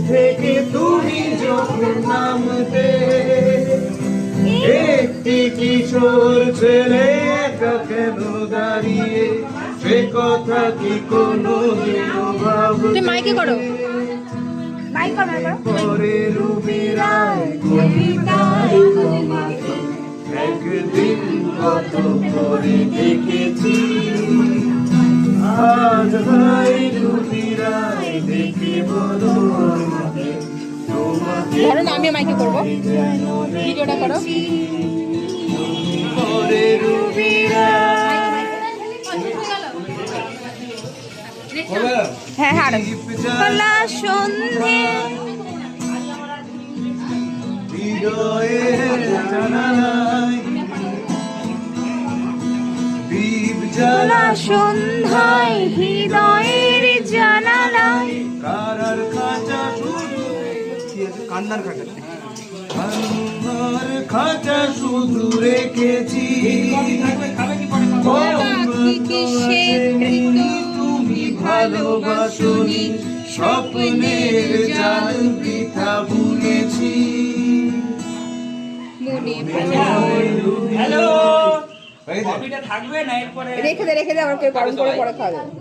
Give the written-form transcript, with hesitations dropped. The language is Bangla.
থেকে তুমি যখন নামতে, একটি কিশোর ছেলে একা কেন দাঁড়িয়ে, সে কথা কি কোনো ভাবতে? মাইকে করো, পরে রুবিরায় কবিতায় তোমাকে একদিন কত করে দেখেছি, আজ ভাই রুবিরায় দেখে বলো আমাকে, তোমাকে ধরো না, আমি মাইকে করবো, ভিডিওটা করো। পরে রুবিরায় হ্যাঁ হ্যাঁ কলা সন্ধে হৃদয়ের জানালায় দীপ জ্বালা সন্ধ্যায় হৃদয়ের জানালায় কারার খাঁচা শুধু কান্নার খাঁচা, কান্নার খাঁচা শুধু রেখেছি, তুমি ভালোবাসনি, স্বপ্নের জাল বৃথা ভুলেছি। হ্যালো, কপিটা থাকবে না এরপরে রেখে দে আবার কেউ গরম করে পরে খাওয়া যাবে।